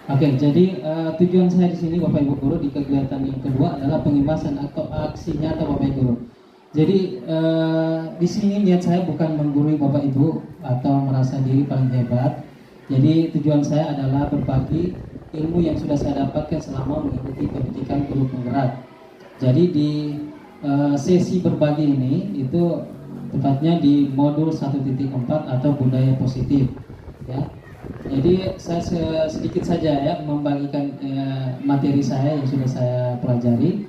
Oke, jadi tujuan saya di sini Bapak Ibu Guru di kegiatan yang kedua adalah pengimasan atau aksi nyata Bapak Ibu Guru. Jadi di sini niat saya bukan menggurui Bapak Ibu atau merasa diri paling hebat. Jadi tujuan saya adalah berbagi ilmu yang sudah saya dapatkan selama mengikuti pendidikan guru penggerak. Jadi di sesi berbagi ini itu tepatnya di modul 1.4 atau budaya positif, ya. Jadi saya sedikit saja ya membagikan materi saya yang sudah saya pelajari.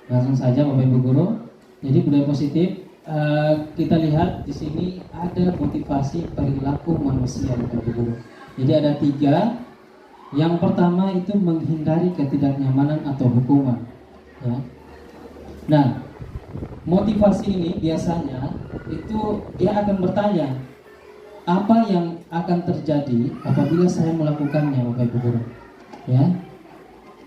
Langsung saja Bapak Ibu Guru. Jadi budaya positif kita lihat di sini ada motivasi perilaku manusia Bapak Ibu Guru. Jadi ada 3. Yang pertama itu menghindari ketidaknyamanan atau hukuman. Ya. Nah, motivasi ini biasanya itu dia akan bertanya, apa yang akan terjadi apabila saya melakukannya Bapak Ibu Guru? Ya.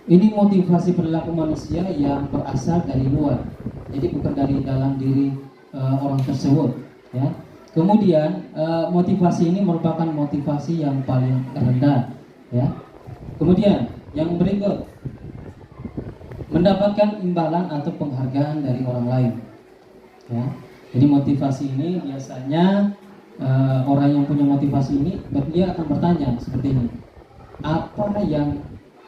Ini motivasi perilaku manusia yang berasal dari luar. Jadi bukan dari dalam diri orang tersebut, ya. Kemudian motivasi ini merupakan motivasi yang paling rendah, ya. Kemudian yang berikut, mendapatkan imbalan atau penghargaan dari orang lain, ya. Jadi motivasi ini biasanya orang yang punya motivasi ini dia akan bertanya seperti ini, apa yang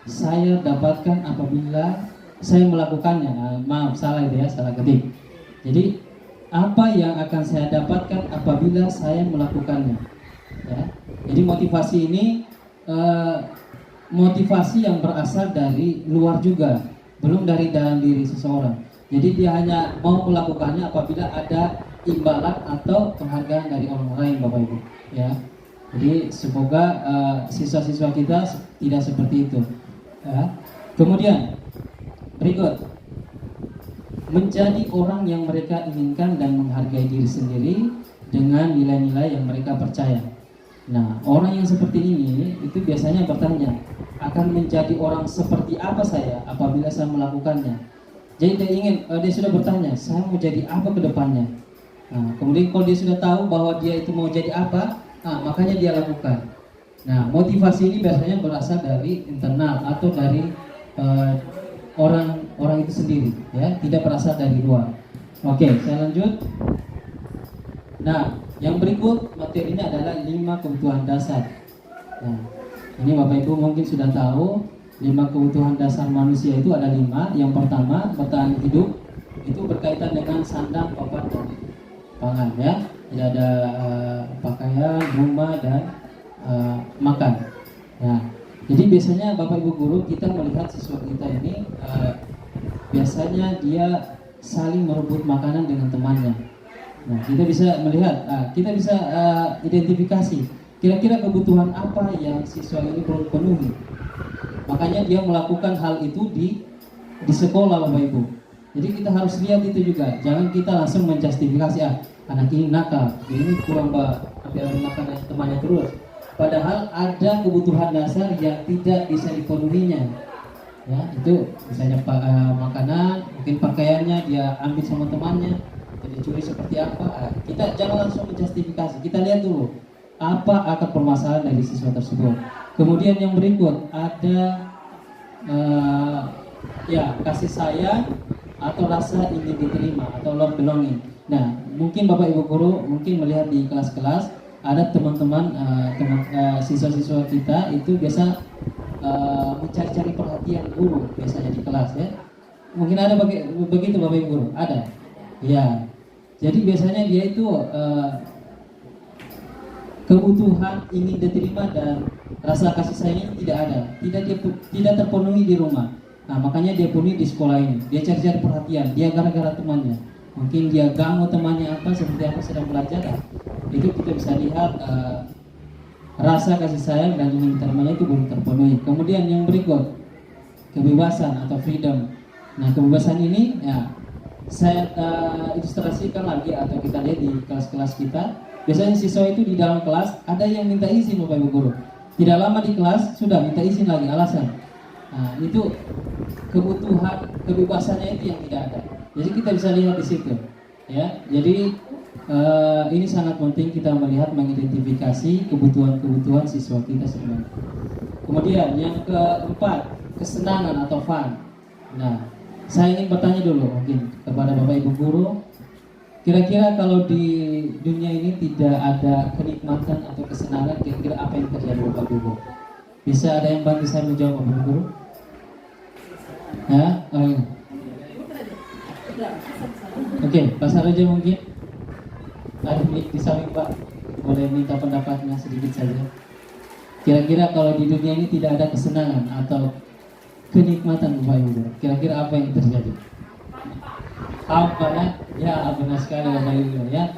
saya dapatkan apabila saya melakukannya? Maaf, salah itu ya, salah ketik. Jadi apa yang akan saya dapatkan apabila saya melakukannya, ya. Jadi motivasi ini motivasi yang berasal dari luar juga, belum dari dalam diri seseorang. Jadi dia hanya mau melakukannya apabila ada imbalan atau penghargaan dari orang lain Bapak Ibu, ya. Jadi semoga siswa-siswa kita tidak seperti itu, ya. Kemudian berikut, menjadi orang yang mereka inginkan dan menghargai diri sendiri dengan nilai-nilai yang mereka percaya. Nah, orang yang seperti ini itu biasanya bertanya, akan menjadi orang seperti apa saya apabila saya melakukannya. Jadi dia sudah bertanya, saya mau jadi apa ke depannya. Nah, kemudian kalau dia sudah tahu bahwa dia itu mau jadi apa, makanya dia lakukan. Nah, motivasi ini biasanya berasal dari internal atau dari orang itu sendiri, ya, tidak berasal dari luar. Oke, saya lanjut. Nah, yang berikut materinya adalah 5 kebutuhan dasar. Nah, ini Bapak Ibu mungkin sudah tahu 5 kebutuhan dasar manusia itu ada 5. Yang pertama, bertahan hidup, itu berkaitan dengan sandang, papan, dan pangan, ya. Jadi ada pakaian, rumah, dan makan. Nah, jadi biasanya Bapak Ibu Guru kita melihat siswa kita ini biasanya dia saling merebut makanan dengan temannya. Nah, kita bisa melihat, kita bisa identifikasi kira-kira kebutuhan apa yang siswa ini perlu penuhi. Makanya dia melakukan hal itu di sekolah Bapak Ibu. Jadi kita harus lihat itu juga. Jangan kita langsung menjustifikasi, anak ini nakal, ini kurang ambil makanan temannya terus. Padahal ada kebutuhan dasar yang tidak bisa dipenuhinya. Ya, itu misalnya makanan, mungkin pakaiannya dia ambil sama temannya, dicuri seperti apa. Kita jangan langsung menjustifikasi. Kita lihat dulu apa akar permasalahan dari siswa tersebut. Kemudian yang berikut ada kasih sayang atau rasa ingin diterima atau love belonging. Nah, mungkin Bapak Ibu Guru mungkin melihat di kelas-kelas ada teman-teman siswa-siswa kita itu biasa mencari-cari perhatian guru biasanya di kelas, ya. Mungkin ada begitu Bapak Ibu Guru? Ada? Ya. Jadi biasanya dia itu kebutuhan ingin diterima dan rasa kasih sayang tidak ada, tidak terpenuhi di rumah. Nah, makanya dia penuhi di sekolah ini. Dia cari-cari perhatian, dia gara-gara temannya. Mungkin dia ganggu temannya seperti apa sedang belajar. Itu kita bisa lihat rasa kasih sayang dan ingin diterimanya itu belum terpenuhi. Kemudian yang berikut, kebebasan atau freedom. Nah, kebebasan ini ya saya ilustrasikan lagi atau kita lihat di kelas-kelas kita. Biasanya siswa itu di dalam kelas ada yang minta izin Bapak Ibu Guru. Tidak lama di kelas sudah minta izin lagi, alasan. Nah, itu kebutuhan kebebasannya itu yang tidak ada. Jadi kita bisa lihat di situ, ya. Jadi ini sangat penting kita melihat mengidentifikasi kebutuhan-kebutuhan siswa kita sebenarnya. Kemudian yang keempat, kesenangan atau fun. Nah, saya ingin bertanya dulu mungkin kepada Bapak Ibu guru, kira-kira kalau di dunia ini tidak ada kenikmatan atau kesenangan, kira-kira apa yang terjadi Bapak Ibu? Bisa ada yang bantu saya menjawab Bapak Ibu guru? Ya, Oke, Pak Saroja mungkin ada di samping Pak, boleh minta pendapatnya sedikit saja. Kira-kira kalau di dunia ini tidak ada kesenangan atau kenikmatan Bapak Ibu, kira-kira apa yang terjadi? Apa ya? Ya benar sekali Bapak Ibu ya.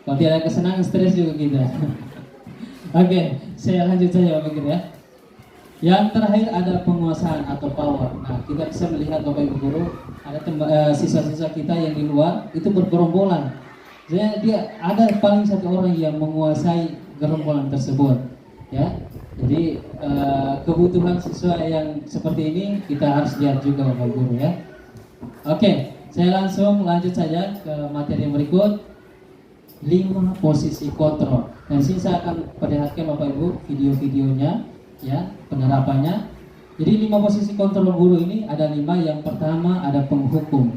Kalau tidak ada kesenangan, stres juga kita. Oke, saya lanjut saja Bapak Ibu ya. Yang terakhir ada penguasaan atau power. Nah, kita bisa melihat Bapak Ibu guru, ada siswa-siswa kita yang di luar itu bergerombolan. Jadi dia ada paling satu orang yang menguasai gerombolan tersebut, ya. Jadi kebutuhan siswa yang seperti ini kita harus lihat juga Bapak Ibu guru ya. Oke, saya langsung lanjut saja ke materi yang berikut. 5 posisi kontrol. Dan sini saya akan perlihatkan Bapak Ibu video-videonya, ya, penerapannya. Jadi 5 posisi kontrol guru ini ada 5. Yang pertama ada penghukum,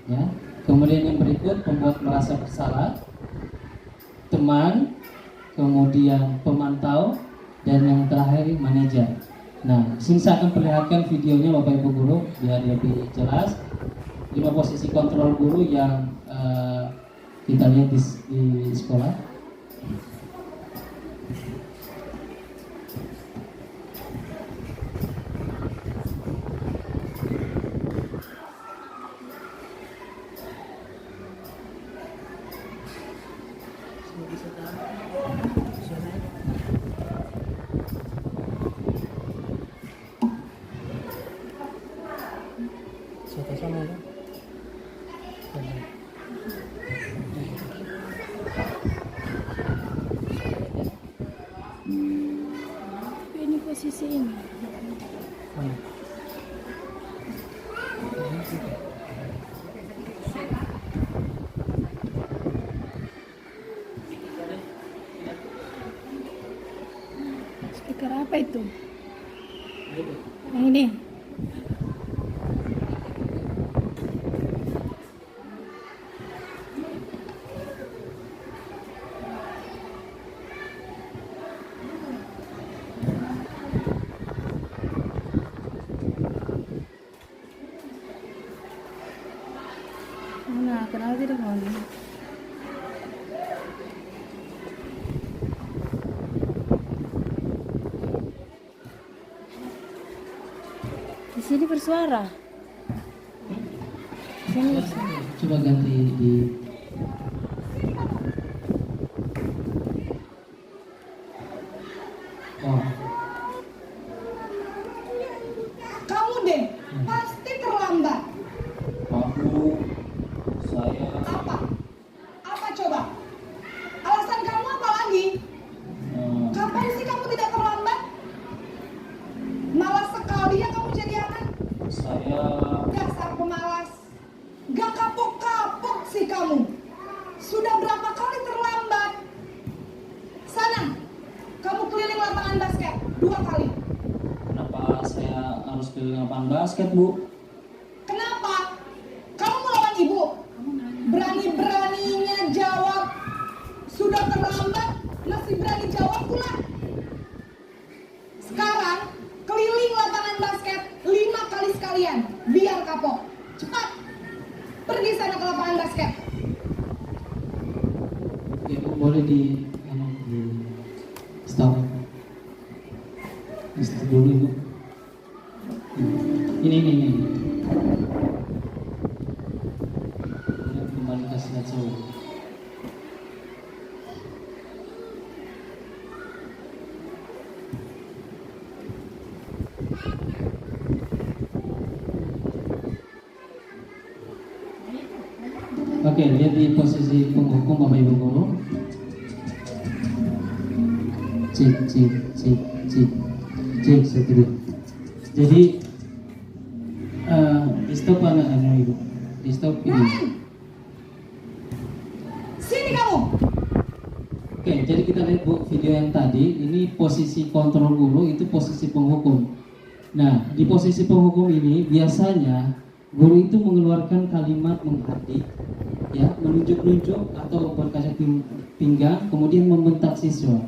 ya. Kemudian yang berikut pembuat merasa bersalah, teman, kemudian pemantau, dan yang terakhir manajer. Nah, sini saya akan perlihatkan videonya Bapak Ibu guru biar lebih jelas. 5 posisi kontrol guru yang kita lihat di sekolah. Ini posisi ini. Speaker apa itu? Yang ini. Mana? Kenapa tidak mau? Di sini bersuara. Sini. Coba ganti di Kamu deh, pasti terlambat. Aku, saya, Apa? Apa coba? Alasan kamu apa lagi? Kapan sih kamu tidak terlambat? Malas sekali ya kamu jadi anak. saya, Dasar pemalas. Gak kapok-kapok sih kamu. Sudah berapa kali terlambat? Sana, kamu keliling lapangan basket 2 kali. kenapa saya harus ke lapangan basket, Bu? Kenapa? Kamu melawan ibu? Berani-beraninya jawab. Sudah terlambat, masih berani jawab pula. Sekarang, keliling lapangan basket 5 kali sekalian. Biar kapok. Cepat. Pergi sana ke lapangan basket. Ya, Bu, boleh di stop. Di stop dulu, Bu. Ini. Kembali ke slide saya. Oke, lihat di posisi penghukum Bapak Ibu guru. Cek segitu. Jadi di stop mana Ibu? Di stop ini. Sini kamu. Oke, Oke, jadi kita lihat Bu video yang tadi, ini posisi kontrol guru itu posisi penghukum. Nah, di posisi penghukum ini biasanya guru itu mengeluarkan kalimat menghardik, ya, menunjuk-nunjuk atau berkaca pinggang, kemudian membentak siswa.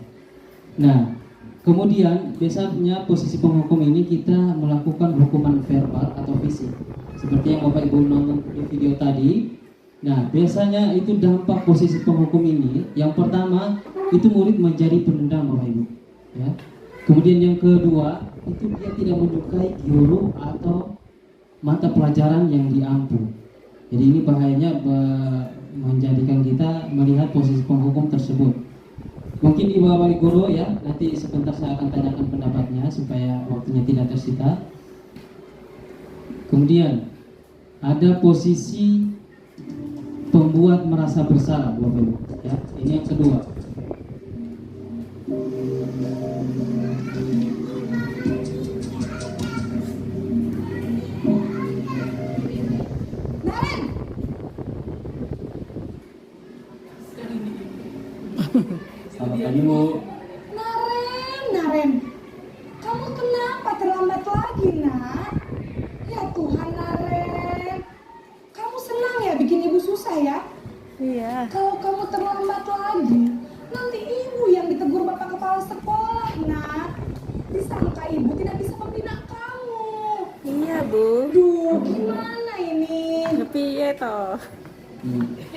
Nah, kemudian biasanya posisi penghukum ini kita melakukan hukuman verbal atau fisik, seperti yang Bapak Ibu nonton di video tadi. Nah, biasanya itu dampak posisi penghukum ini. Yang pertama, itu murid menjadi pendendam, Bapak Ibu. Ya. Kemudian yang kedua, itu dia tidak menyukai guru atau mata pelajaran yang diampu. Jadi ini bahayanya menjadikan kita melihat posisi penghukum tersebut. Mungkin Ibu Bapak Guru ya, nanti sebentar saya akan tanyakan pendapatnya supaya waktunya tidak tersita. Kemudian ada posisi pembuat merasa bersalah, Bapak Ibu. Ya, ini yang kedua. Naren, Selamat pagi Bu. Naren, kamu kenapa terlambat lagi, nak? Ya Tuhan, Naren, kamu senang ya bikin ibu susah ya? Iya. Kalau kamu terlambat lagi, nanti ibu yang ditegur bapak kepala sekolah, nak. Disangka ibu tidak bisa membina kamu. Iya, Bu. Duh, gimana ini? Tapi ya toh.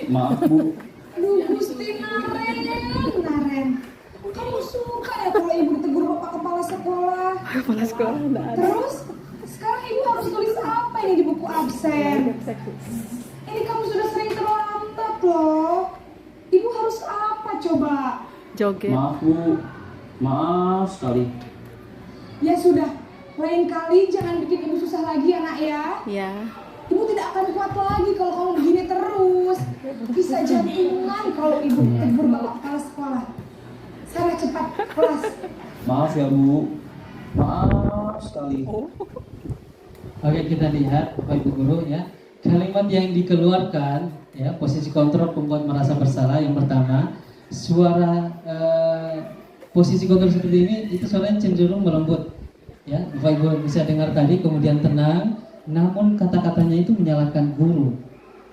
Maaf Bu. Duh, Gusti Naren. Kamu suka ya kalau ibu ditegur bapak kepala sekolah? Kepala sekolah enggak ada. Terus, sekarang ibu harus tulis apa ini di buku absen? Ini kamu sudah sering terlambat loh. Ibu harus apa coba? Joget. Maaf Bu. Maaf sekali. Ya sudah, lain kali jangan bikin ibu susah lagi ya, nak ya. Ya. Ibu tidak akan kuat lagi kalau kamu begini terus. Bisa jantungan kalau ibu tegur bapak kepala sekolah. Sana cepat kelas. Maaf ya Bu. Maaf sekali. Oke, kita lihat Bapak Ibu Guru ya. Kalimat yang dikeluarkan ya, posisi kontrol pembuat merasa bersalah. Yang pertama, suara posisi kontrol seperti ini itu suaranya cenderung melembut. Ya, Bapak Ibu bisa dengar tadi, kemudian tenang, namun kata-katanya itu menyalahkan guru.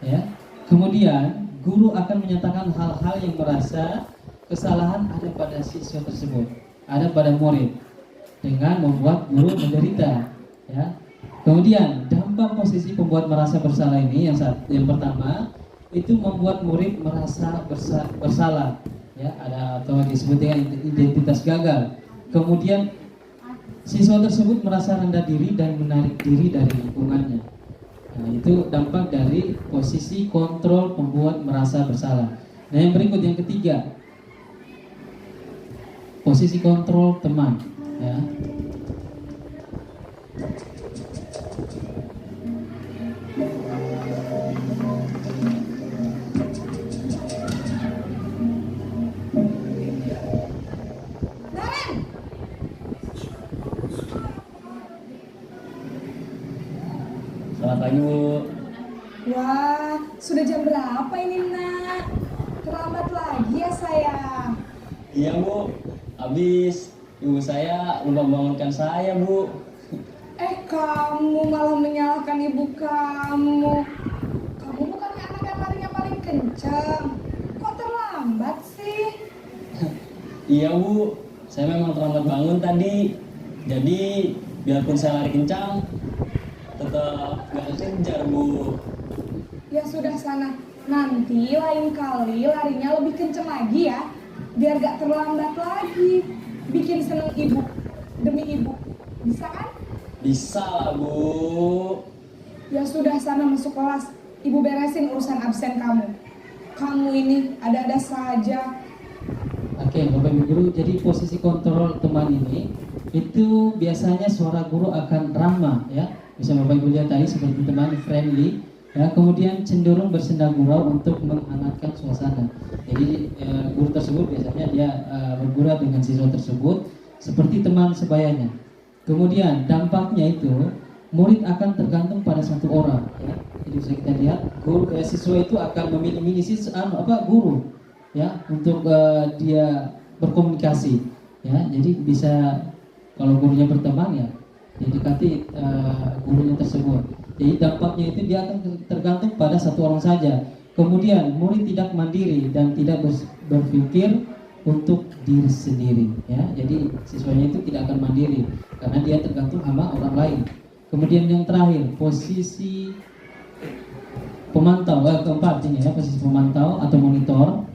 Ya. Kemudian guru akan menyatakan hal-hal yang merasa kesalahan ada pada siswa tersebut, ada pada murid, dengan membuat guru menderita. Ya. Kemudian dampak posisi pembuat merasa bersalah ini yang pertama itu membuat murid merasa bersalah, ya, ada atau disebut dengan identitas gagal. Kemudian siswa tersebut merasa rendah diri dan menarik diri dari lingkungannya. Nah, itu dampak dari posisi kontrol pembuat merasa bersalah. Nah, yang berikut yang ketiga, posisi kontrol teman. Ya. Naren, Selamat pagi Bu. wah, sudah jam berapa ini, nak? Terlambat lagi ya, sayang. Iya Bu. Habis ibu saya lupa membangunkan saya Bu. Kamu malah menyalahkan ibu kamu. Kamu bukannya anak yang larinya paling kencang. Kok terlambat sih? Iya Bu. Saya memang terlambat bangun tadi. Jadi biarpun saya lari kencang, tetap gak kejar Bu. Ya sudah sana. Nanti lain kali larinya lebih kenceng lagi ya. Biar gak terlambat lagi. Bikin seneng ibu. Demi ibu. Bisa kan? Bisa lah Bu. Ya sudah sana masuk kelas. Ibu beresin urusan absen kamu. Kamu ini ada-ada saja. Oke, Bapak Ibu Guru, jadi posisi kontrol teman ini itu biasanya suara guru akan ramah ya. Bisa Bapak Ibu lihat tadi seperti teman friendly ya, kemudian cenderung bersenda gurau untuk menghangatkan suasana. Jadi guru tersebut biasanya dia bergurau dengan siswa tersebut seperti teman sebayanya. Kemudian dampaknya itu murid akan tergantung pada satu orang ya. Jadi bisa kita lihat guru siswa itu akan memilih-milih guru ya untuk dia berkomunikasi, ya. Jadi bisa kalau gurunya berteman ya didekati gurunya tersebut. Jadi dampaknya itu dia akan tergantung pada satu orang saja. Kemudian murid tidak mandiri dan tidak berpikir untuk diri sendiri, ya. Jadi siswanya itu tidak akan mandiri karena dia tergantung sama orang lain. Kemudian yang terakhir, posisi pemantau, keempat ini ya, posisi pemantau atau monitor.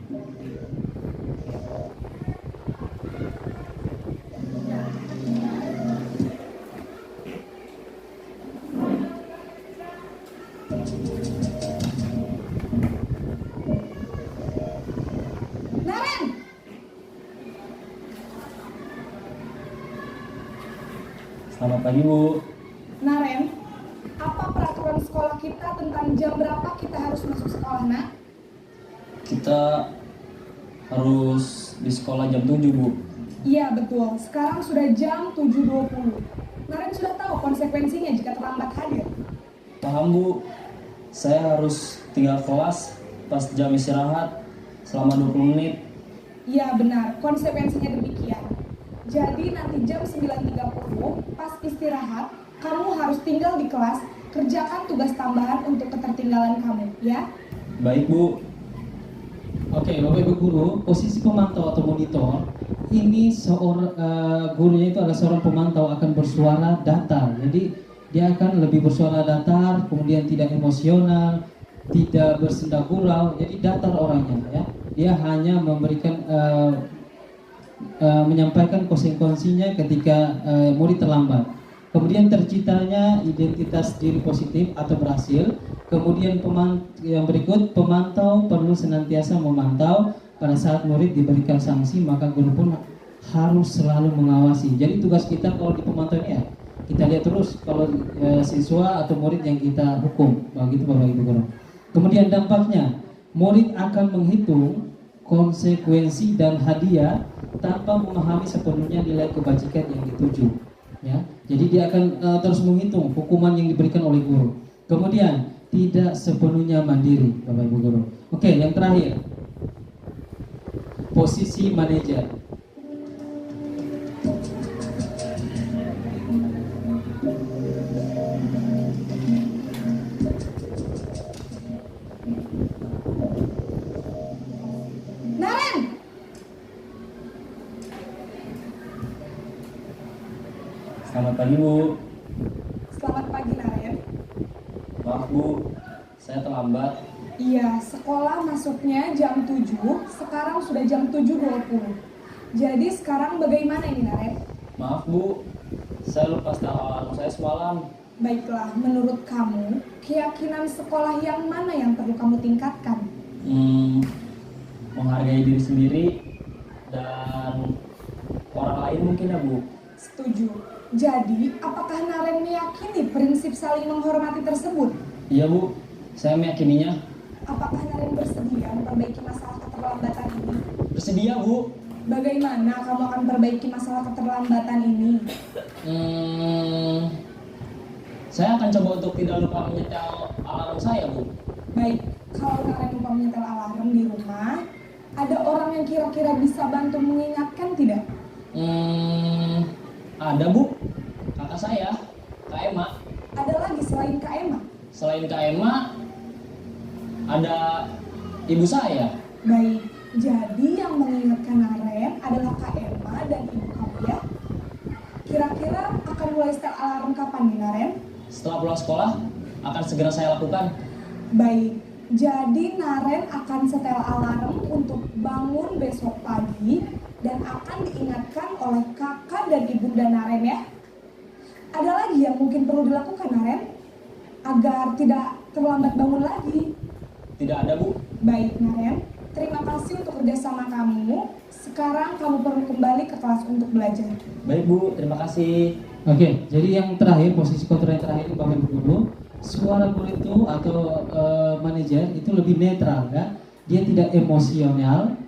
Naren, Selamat pagi, Bu. Naren, apa peraturan sekolah kita tentang jam berapa kita harus masuk sekolah, nak? Kita harus di sekolah jam 7, Bu. Iya betul, sekarang sudah jam 7.20. Naren sudah tahu konsekuensinya jika terlambat hadir. Paham, Bu. Saya harus tinggal kelas pas jam istirahat selama 20 menit. Iya benar, konsekuensinya demikian. Jadi nanti jam 9.30 pas istirahat, kamu harus tinggal di kelas, kerjakan tugas tambahan untuk ketertinggalan kamu, ya? Baik, Bu. Oke, Bapak Ibu guru, posisi pemantau atau monitor ini seorang gurunya itu adalah seorang pemantau akan bersuara datar. Jadi dia akan lebih bersuara datar, kemudian tidak emosional, tidak bersenda gurau. Jadi datar orangnya, ya. Dia hanya memberikan menyampaikan konsekuensinya ketika murid terlambat. Kemudian terciptanya identitas diri positif atau berhasil. Kemudian yang berikut, pemantau perlu senantiasa memantau. Pada saat murid diberikan sanksi, maka guru pun harus selalu mengawasi. Jadi tugas kita kalau di pemantau ini ya, kita lihat terus kalau siswa atau murid yang kita hukum. Begitu Bapak Ibu guru. Kemudian dampaknya, murid akan menghitung konsekuensi dan hadiah tanpa memahami sepenuhnya nilai kebajikan yang dituju, ya. Jadi dia akan terus menghitung hukuman yang diberikan oleh guru. Kemudian tidak sepenuhnya mandiri, Bapak Ibu guru. Oke, yang terakhir, posisi manajer. Naren, Selamat pagi, Bu. selamat pagi Naren. Maaf, Bu. Saya terlambat. Iya, sekolah masuknya jam 7, sekarang sudah jam 7.20. Jadi sekarang bagaimana ini Naren? Maaf, Bu. Saya lupa setel alarm saya semalam. Baiklah, menurut kamu, keyakinan sekolah yang mana yang perlu kamu tingkatkan? Menghargai diri sendiri dan orang lain mungkin ya, Bu. Setuju. Jadi, apakah Naren meyakini prinsip saling menghormati tersebut? Iya, Bu. Saya meyakininya. Apakah Naren bersedia memperbaiki masalah keterlambatan ini? Bersedia, Bu. Bagaimana kamu akan perbaiki masalah keterlambatan ini? Saya akan coba untuk tidak lupa menyetel alarm saya, Bu. Baik, kalau Naren lupa menyetel alarm di rumah, ada orang yang kira-kira bisa bantu mengingatkan tidak? Ada, Bu. Kakak saya, Kak Emma. Ada lagi selain Kak Emma? Selain Kak Emma, ada ibu saya. Baik, jadi yang mengingatkan Naren adalah Kak Emma dan ibu kamu ya. Kira-kira akan mulai setel alarm kapan nih Naren? Setelah pulang sekolah, akan segera saya lakukan. Baik, jadi Naren akan setel alarm untuk bangun besok pagi dan akan diingatkan oleh kakak dan ibunda Naren ya. Ada lagi yang mungkin perlu dilakukan Naren agar tidak terlambat bangun lagi? Tidak ada, Bu. Baik Naren, terima kasih untuk kerjasama kamu. Sekarang kamu perlu kembali ke kelas untuk belajar. Baik, Bu. Terima kasih. Oke, jadi yang terakhir, posisi kontrol yang terakhir Bapak Ibu guru, suara guru itu atau manajer itu lebih netral, ya. Dia tidak emosional,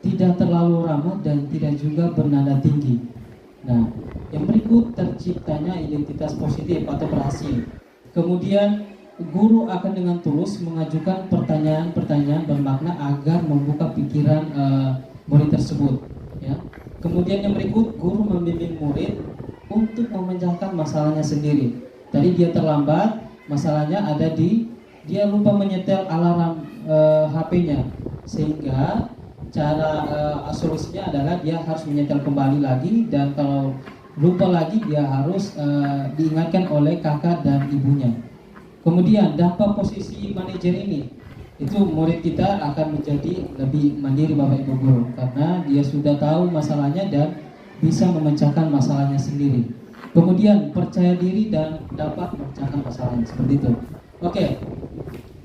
tidak terlalu ramah dan tidak juga bernada tinggi. Nah, yang berikut terciptanya identitas positif atau berhasil. Kemudian guru akan dengan tulus mengajukan pertanyaan-pertanyaan bermakna agar membuka pikiran murid tersebut. Ya. Kemudian yang berikut, guru membimbing murid untuk memecahkan masalahnya sendiri. Tadi dia terlambat, masalahnya ada di dia lupa menyetel alarm HP-nya, sehingga cara solusinya adalah dia harus menyetel kembali lagi, dan kalau lupa lagi dia harus diingatkan oleh kakak dan ibunya. Kemudian dampak posisi manajer ini, itu murid kita akan menjadi lebih mandiri Bapak Ibu guru, karena dia sudah tahu masalahnya dan bisa memecahkan masalahnya sendiri. Kemudian percaya diri dan dapat memecahkan masalahnya, seperti itu. Oke,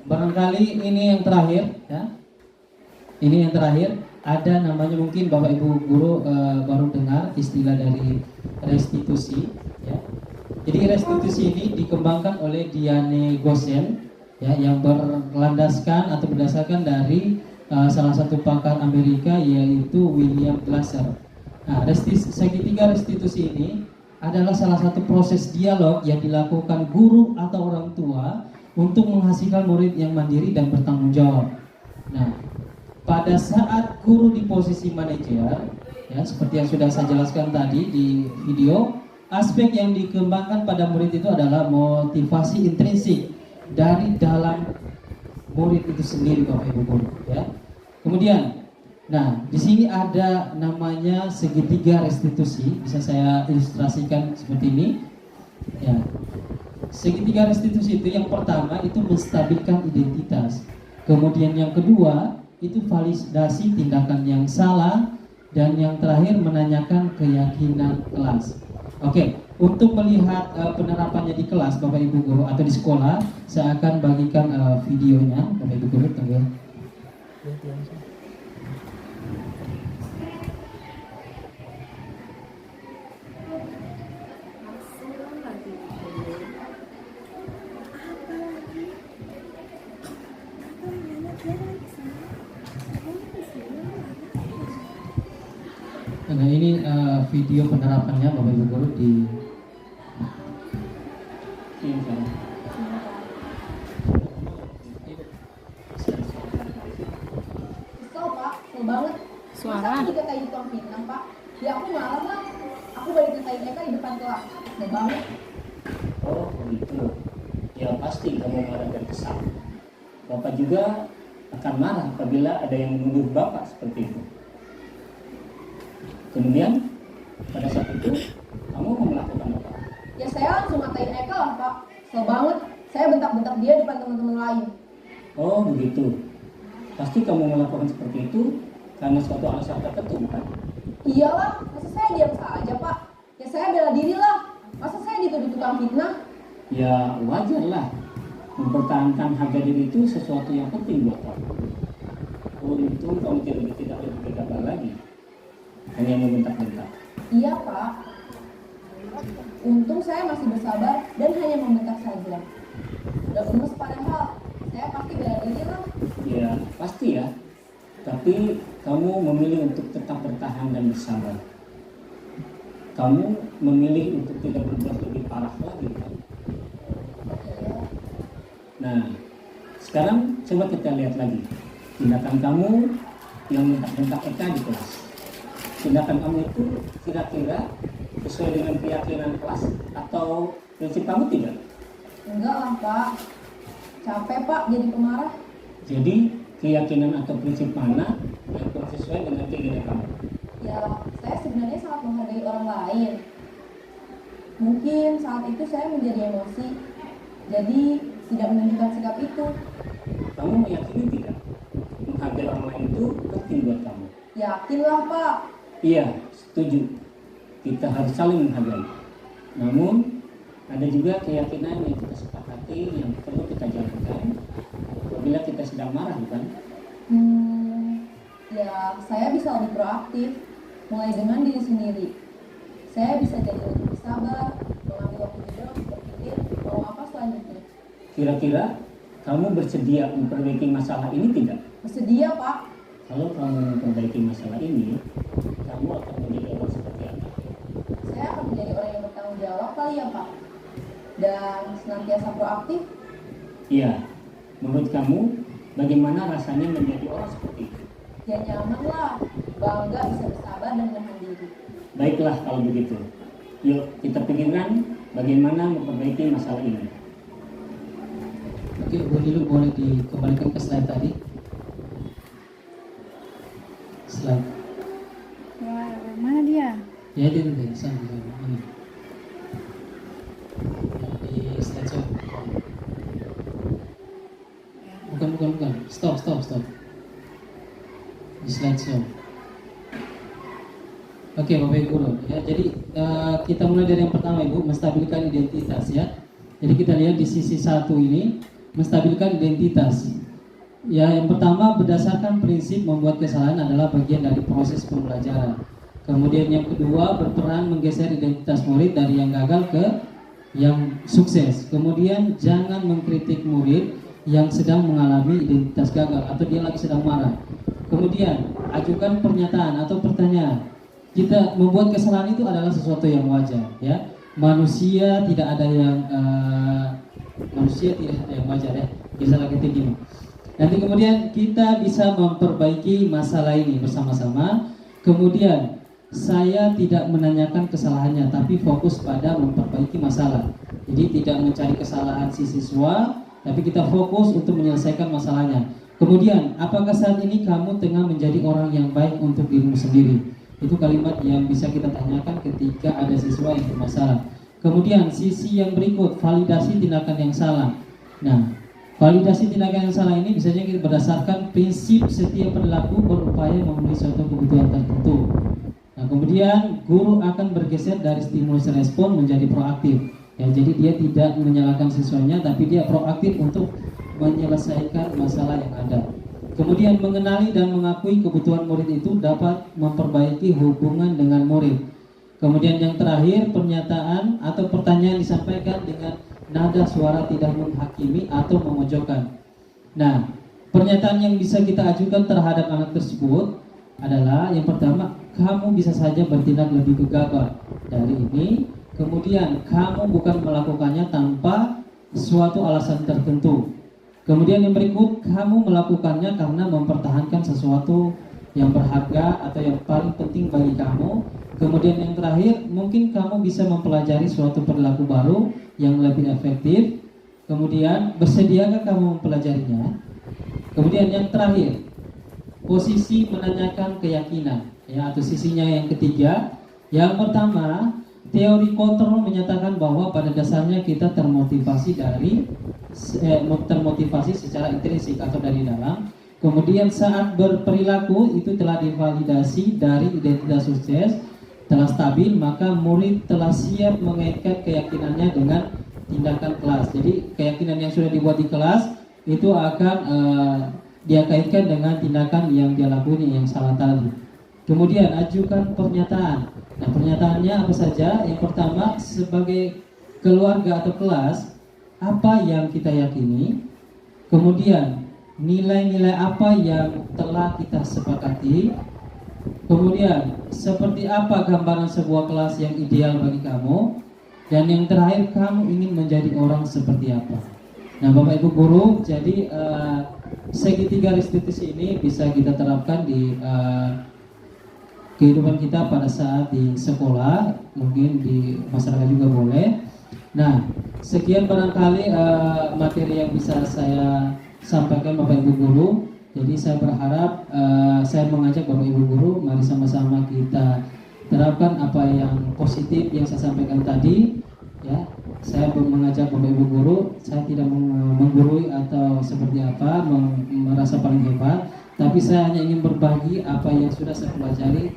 barangkali ini yang terakhir ya. Ini yang terakhir, ada namanya, mungkin Bapak Ibu guru baru dengar istilah dari restitusi ya. Jadi restitusi ini dikembangkan oleh Diane Gosen ya, yang berlandaskan atau berdasarkan dari salah satu pakar Amerika, yaitu William Glasser. Nah, segitiga restitusi ini adalah salah satu proses dialog yang dilakukan guru atau orang tua untuk menghasilkan murid yang mandiri dan bertanggung jawab. Nah, pada saat guru di posisi manajer, ya seperti yang sudah saya jelaskan tadi di video, aspek yang dikembangkan pada murid itu adalah motivasi intrinsik dari dalam murid itu sendiri, Bapak Ibu guru. Ya. Kemudian, nah di sini ada namanya segitiga restitusi, bisa saya ilustrasikan seperti ini. Ya. Segitiga restitusi itu yang pertama itu menstabilkan identitas. Kemudian yang kedua itu validasi tindakan yang salah, dan yang terakhir menanyakan keyakinan kelas. Oke, untuk melihat penerapannya di kelas Bapak Ibu guru atau di sekolah, saya akan bagikan videonya. Bapak Ibu guru tunggu. Nah ini video penerapannya Bapak Ibu guru di Kesel Pak, kesel banget. Suara. Masa aku dikatain tukang fitnah Pak? Ya aku marah lah. Aku balik ngatain mereka di depan kelas. Kesel banget. Oh begitu. Ya pasti kamu marah dan kesal. Bapak juga akan marah apabila ada yang menuduh Bapak seperti itu. Kemudian pada saat itu kamu mau melakukan apa? Ya saya langsung ngatain Eka lah Pak. Kesel banget. Saya bentak-bentak dia depan teman-teman lain. Oh begitu. Pasti kamu melakukan seperti itu karena suatu alasan tertentu, bukan? Iyalah, masa saya diam saja Pak? Ya saya bela diri lah. Masa saya dituduh tukang fitnah? Ya wajar lah. Mempertahankan harga diri itu sesuatu yang penting buat kamu. Untung kamu tidak lebih gegabah lagi. Hanya membentak-bentak. Iya Pak. Untung saya masih bersabar dan hanya membentak saja. Udah gemes padahal. Saya pasti bela diri lah. Ya pasti ya. Tapi kamu memilih untuk tetap bertahan dan bersabar. Kamu memilih untuk tidak berbuat lebih parah lagi kan? Nah, sekarang coba kita lihat lagi tindakan kamu yang bentak-bentak Eka di kelas. Tindakan kamu itu kira-kira sesuai dengan keyakinan kelas atau prinsip kamu tidak? Enggak lah Pak. Capek Pak jadi pemarah. Jadi keyakinan atau prinsip mana yang kurang sesuai dengan keinginan kamu? Ya saya sebenarnya sangat menghargai orang lain. Mungkin saat itu saya menjadi emosi. Jadi tidak menunjukkan sikap itu. Kamu meyakini tidak? Menghargai orang lain itu penting buat kamu. Yakinlah Pak. Iya, setuju. Kita harus saling menghargai. Namun, ada juga keyakinan yang kita sepakati yang perlu kita jalankan apabila kita sedang marah, bukan? Ya saya bisa lebih proaktif. Mulai dengan diri sendiri. Saya bisa jadi lebih sabar, mengambil waktu juga untuk berpikir mau apa selanjutnya. Kira-kira kamu bersedia memperbaiki masalah ini tidak? Bersedia Pak. Kalau kamu memperbaiki masalah ini, kamu akan menjadi orang seperti apa? Saya akan menjadi orang yang bertanggung jawab kali ya Pak. Dan senantiasa proaktif. Iya, menurut kamu bagaimana rasanya menjadi orang seperti itu? Ya nyaman lah, bangga bisa bersabar dan menahan diri. Baiklah kalau begitu. Yuk kita pikirkan bagaimana memperbaiki masalah ini. Oke, Bu Nilu boleh dikembalikan ke slide tadi. Slide. Wah, mana dia? Ya di sana ini. Di slide show. Bukan. Stop. Di slide show. Oke, Bapak Ibu Guru. Ya, jadi kita mulai dari yang pertama, Ibu, menstabilkan identitas ya. Jadi kita lihat di sisi satu ini, menstabilkan identitas. Ya, yang pertama berdasarkan prinsip membuat kesalahan adalah bagian dari proses pembelajaran. Kemudian yang kedua berperan menggeser identitas murid dari yang gagal ke yang sukses. Kemudian jangan mengkritik murid yang sedang mengalami identitas gagal atau dia lagi sedang marah. Kemudian ajukan pernyataan atau pertanyaan. Kita membuat kesalahan itu adalah sesuatu yang wajar, ya. Manusia tidak ada yang wajar ya. Bisa lagi gini. Nanti kemudian kita bisa memperbaiki masalah ini bersama-sama. Kemudian saya tidak menanyakan kesalahannya, tapi fokus pada memperbaiki masalah. Jadi tidak mencari kesalahan si siswa, tapi kita fokus untuk menyelesaikan masalahnya. Kemudian, apakah saat ini kamu tengah menjadi orang yang baik untuk dirimu sendiri? Itu kalimat yang bisa kita tanyakan ketika ada siswa yang bermasalah. Kemudian, sisi yang berikut, validasi tindakan yang salah. Nah, validasi tindakan yang salah ini biasanya kita berdasarkan prinsip setiap perilaku berupaya memenuhi suatu kebutuhan tertentu. Nah, kemudian guru akan bergeser dari stimulus respon menjadi proaktif. Ya, jadi dia tidak menyalahkan siswanya, tapi dia proaktif untuk menyelesaikan masalah yang ada. Kemudian mengenali dan mengakui kebutuhan murid itu dapat memperbaiki hubungan dengan murid. Kemudian yang terakhir, pernyataan atau pertanyaan disampaikan dengan nada suara tidak menghakimi atau memojokkan. Nah, pernyataan yang bisa kita ajukan terhadap anak tersebut adalah yang pertama, kamu bisa saja bertindak lebih gegabah dari ini. Kemudian kamu bukan melakukannya tanpa suatu alasan tertentu. Kemudian yang berikut, kamu melakukannya karena mempertahankan sesuatu yang berharga atau yang paling penting bagi kamu. Kemudian yang terakhir, mungkin kamu bisa mempelajari suatu perilaku baru yang lebih efektif. Kemudian bersediakah kamu mempelajarinya? Kemudian yang terakhir, posisi menanyakan keyakinan, ya, atau sisinya yang ketiga. Yang pertama, teori kontrol menyatakan bahwa pada dasarnya kita termotivasi secara intrinsik atau dari dalam. Kemudian saat berperilaku itu telah divalidasi dari identitas sukses, telah stabil, maka murid telah siap mengaitkan keyakinannya dengan tindakan kelas. Jadi keyakinan yang sudah dibuat di kelas itu akan dia kaitkan dengan tindakan yang dia lakukan yang salah tadi. Kemudian ajukan pernyataan. Nah, pernyataannya apa saja? Yang pertama, sebagai keluarga atau kelas, apa yang kita yakini? Kemudian nilai-nilai apa yang telah kita sepakati? Kemudian seperti apa gambaran sebuah kelas yang ideal bagi kamu? Dan yang terakhir, kamu ingin menjadi orang seperti apa? Nah, Bapak Ibu Guru, jadi segitiga restitusi ini bisa kita terapkan di kehidupan kita pada saat di sekolah, mungkin di masyarakat juga boleh. Nah, sekian barangkali materi yang bisa saya sampaikan Bapak Ibu Guru. Jadi saya berharap saya mengajak Bapak Ibu Guru, mari sama-sama kita terapkan apa yang positif yang saya sampaikan tadi. Ya, saya mengajak Bapak Ibu Guru, saya tidak menggurui atau seperti apa, merasa paling hebat, tapi saya hanya ingin berbagi apa yang sudah saya pelajari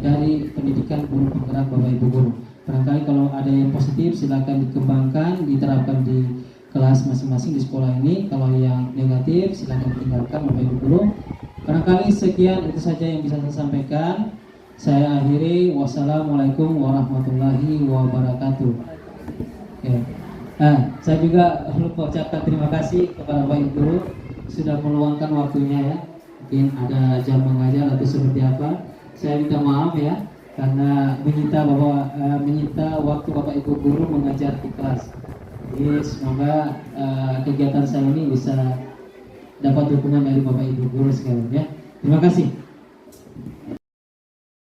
dari pendidikan guru penggerak Bapak Ibu Guru. Barangkali kalau ada yang positif silakan dikembangkan, diterapkan di kelas masing-masing di sekolah ini. Kalau yang negatif silakan ditinggalkan Bapak Ibu Guru. Barangkali sekian itu saja yang bisa saya sampaikan. Saya akhiri, wassalamualaikum warahmatullahi wabarakatuh. Oke. Nah, saya juga lupa ucapkan terima kasih kepada Bapak Ibu Guru sudah meluangkan waktunya ya. Mungkin ada jam mengajar atau seperti apa. Saya minta maaf ya karena menyita waktu Bapak Ibu Guru mengajar di kelas. Jadi semoga kegiatan saya ini bisa dapat dukungan dari Bapak Ibu guru sekalian ya. Terima kasih.